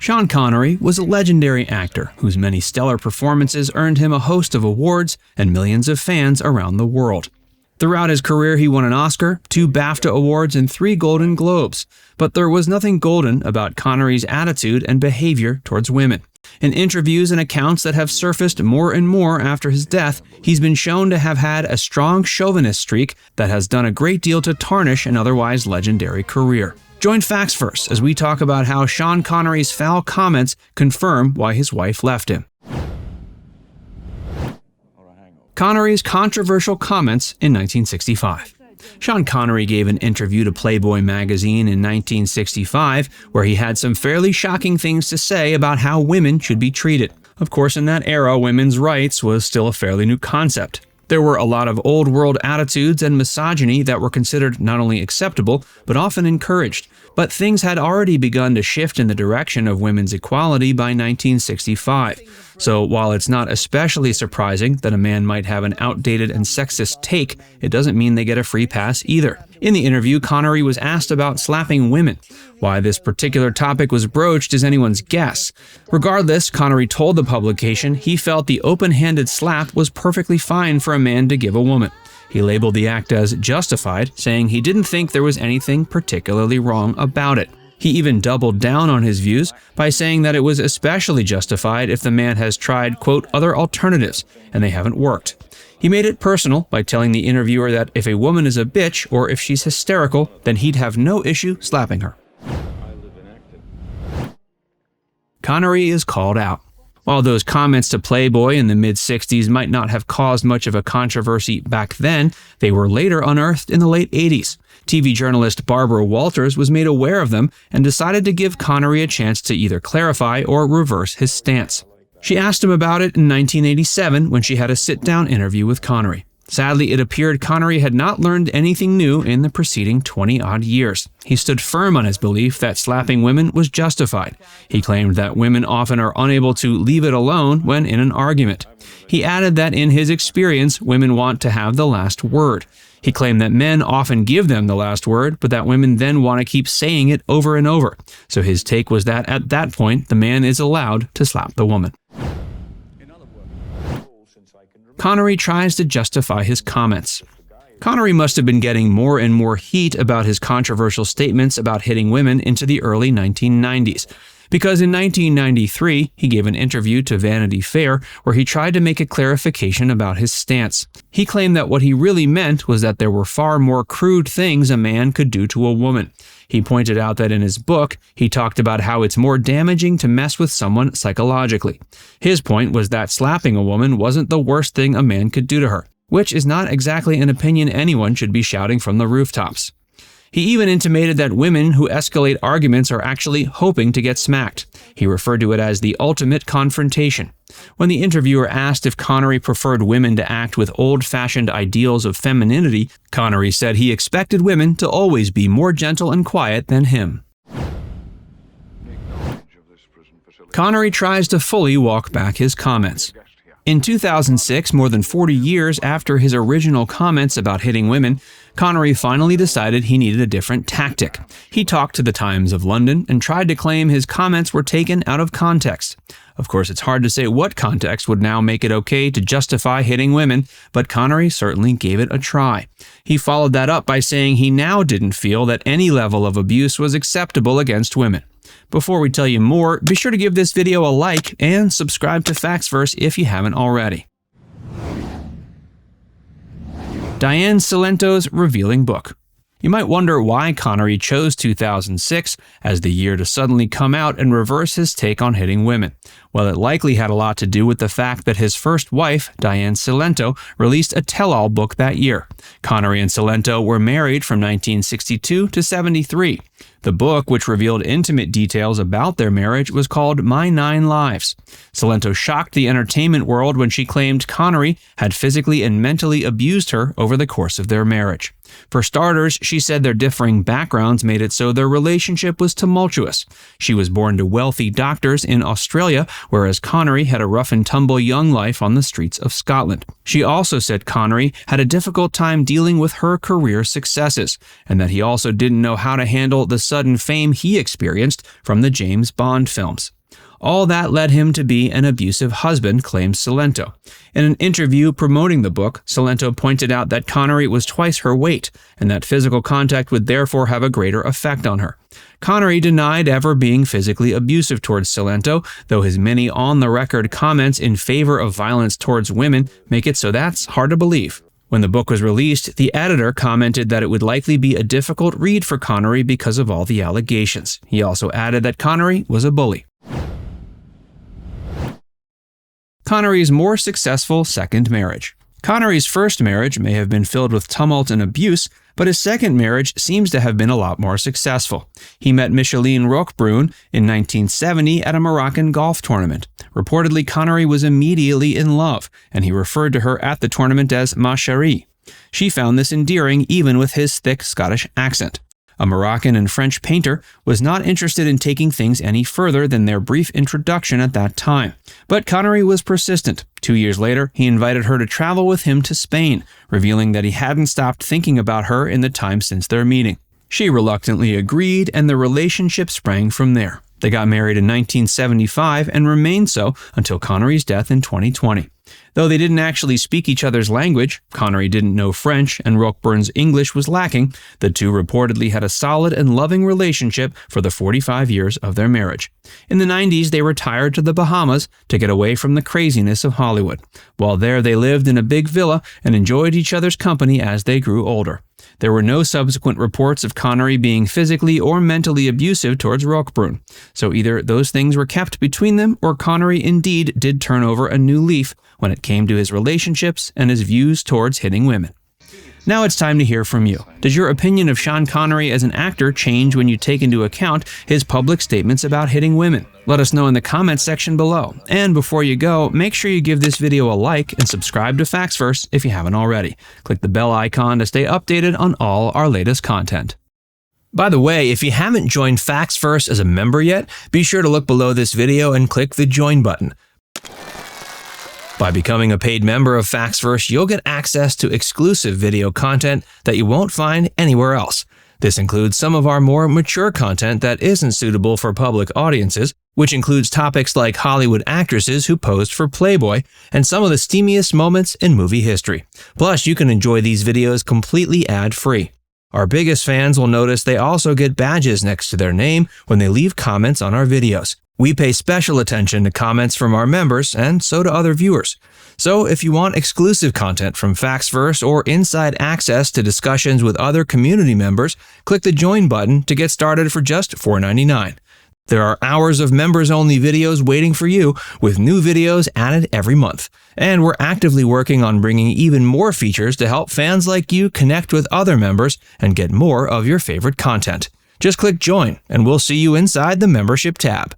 Sean Connery was a legendary actor whose many stellar performances earned him a host of awards and millions of fans around the world. Throughout his career, he won an Oscar, 2 BAFTA awards, and 3 Golden Globes. But there was nothing golden about Connery's attitude and behavior towards women. In interviews and accounts that have surfaced more and more after his death, he's been shown to have had a strong chauvinist streak that has done a great deal to tarnish an otherwise legendary career. Join Facts First as we talk about how Sean Connery's foul comments confirm why his wife left him. Connery's controversial comments in 1965. Sean Connery gave an interview to Playboy magazine in 1965 where he had some fairly shocking things to say about how women should be treated. Of course, in that era, women's rights was still a fairly new concept. There were a lot of old world attitudes and misogyny that were considered not only acceptable, but often encouraged. But things had already begun to shift in the direction of women's equality by 1965. So while it's not especially surprising that a man might have an outdated and sexist take, it doesn't mean they get a free pass either. In the interview, Connery was asked about slapping women. Why this particular topic was broached is anyone's guess. Regardless, Connery told the publication he felt the open-handed slap was perfectly fine for a man to give a woman. He labeled the act as justified, saying he didn't think there was anything particularly wrong about it. He even doubled down on his views by saying that it was especially justified if the man has tried, quote, other alternatives, and they haven't worked. He made it personal by telling the interviewer that if a woman is a bitch or if she's hysterical, then he'd have no issue slapping her. Connery is called out. While those comments to Playboy in the mid-60s might not have caused much of a controversy back then, they were later unearthed in the late 80s. TV journalist Barbara Walters was made aware of them and decided to give Connery a chance to either clarify or reverse his stance. She asked him about it in 1987 when she had a sit-down interview with Connery. Sadly, it appeared Connery had not learned anything new in the preceding 20-odd years. He stood firm on his belief that slapping women was justified. He claimed that women often are unable to leave it alone when in an argument. He added that in his experience, women want to have the last word. He claimed that men often give them the last word, but that women then want to keep saying it over and over. So his take was that at that point, the man is allowed to slap the woman. Connery tries to justify his comments. Connery must have been getting more and more heat about his controversial statements about hitting women into the early 1990s. Because in 1993, he gave an interview to Vanity Fair where he tried to make a clarification about his stance. He claimed that what he really meant was that there were far more crude things a man could do to a woman. He pointed out that in his book, he talked about how it's more damaging to mess with someone psychologically. His point was that slapping a woman wasn't the worst thing a man could do to her, which is not exactly an opinion anyone should be shouting from the rooftops. He even intimated that women who escalate arguments are actually hoping to get smacked. He referred to it as the ultimate confrontation. When the interviewer asked if Connery preferred women to act with old-fashioned ideals of femininity, Connery said he expected women to always be more gentle and quiet than him. Connery tries to fully walk back his comments. In 2006, more than 40 years after his original comments about hitting women, Connery finally decided he needed a different tactic. He talked to the Times of London and tried to claim his comments were taken out of context. Of course, it's hard to say what context would now make it okay to justify hitting women, but Connery certainly gave it a try. He followed that up by saying he now didn't feel that any level of abuse was acceptable against women. Before we tell you more, be sure to give this video a like and subscribe to Factsverse if you haven't already. Diane Cilento's revealing book. You might wonder why Connery chose 2006 as the year to suddenly come out and reverse his take on hitting women. Well, it likely had a lot to do with the fact that his first wife, Diane Cilento, released a tell-all book that year. Connery and Cilento were married from 1962 to 73. The book, which revealed intimate details about their marriage, was called My 9 Lives. Cilento shocked the entertainment world when she claimed Connery had physically and mentally abused her over the course of their marriage. For starters, she said their differing backgrounds made it so their relationship was tumultuous. She was born to wealthy doctors in Australia, whereas Connery had a rough-and-tumble young life on the streets of Scotland. She also said Connery had a difficult time dealing with her career successes, and that he also didn't know how to handle the sudden fame he experienced from the James Bond films. All that led him to be an abusive husband, claims Cilento. In an interview promoting the book, Cilento pointed out that Connery was twice her weight, and that physical contact would therefore have a greater effect on her. Connery denied ever being physically abusive towards Cilento, though his many on-the-record comments in favor of violence towards women make it so that's hard to believe. When the book was released, the editor commented that it would likely be a difficult read for Connery because of all the allegations. He also added that Connery was a bully. Connery's more successful second marriage. Connery's first marriage may have been filled with tumult and abuse, but his second marriage seems to have been a lot more successful. He met Micheline Roquebrune in 1970 at a Moroccan golf tournament. Reportedly, Connery was immediately in love, and he referred to her at the tournament as ma chérie. She found this endearing even with his thick Scottish accent. A Moroccan and French painter was not interested in taking things any further than their brief introduction at that time. But Connery was persistent. 2 years later, he invited her to travel with him to Spain, revealing that he hadn't stopped thinking about her in the time since their meeting. She reluctantly agreed, and the relationship sprang from there. They got married in 1975 and remained so until Connery's death in 2020. Though they didn't actually speak each other's language, Connery didn't know French and Roqueburne's English was lacking, the two reportedly had a solid and loving relationship for the 45 years of their marriage. In the 90s, they retired to the Bahamas to get away from the craziness of Hollywood. While there, they lived in a big villa and enjoyed each other's company as they grew older. There were no subsequent reports of Connery being physically or mentally abusive towards Roquebrune, so either those things were kept between them or Connery indeed did turn over a new leaf when it came to his relationships and his views towards hitting women. Now it's time to hear from you. Does your opinion of Sean Connery as an actor change when you take into account his public statements about hitting women? Let us know in the comments section below. And before you go, make sure you give this video a like and subscribe to Facts First if you haven't already. Click the bell icon to stay updated on all our latest content. By the way, if you haven't joined Facts First as a member yet, be sure to look below this video and click the join button. By becoming a paid member of Facts First, you'll get access to exclusive video content that you won't find anywhere else. This includes some of our more mature content that isn't suitable for public audiences, which includes topics like Hollywood actresses who posed for Playboy and some of the steamiest moments in movie history. Plus, you can enjoy these videos completely ad-free. Our biggest fans will notice they also get badges next to their name when they leave comments on our videos. We pay special attention to comments from our members, and so do other viewers. So if you want exclusive content from Facts First or inside access to discussions with other community members, click the join button to get started for just $4.99. There are hours of members-only videos waiting for you, with new videos added every month. And we're actively working on bringing even more features to help fans like you connect with other members and get more of your favorite content. Just click join, and we'll see you inside the membership tab.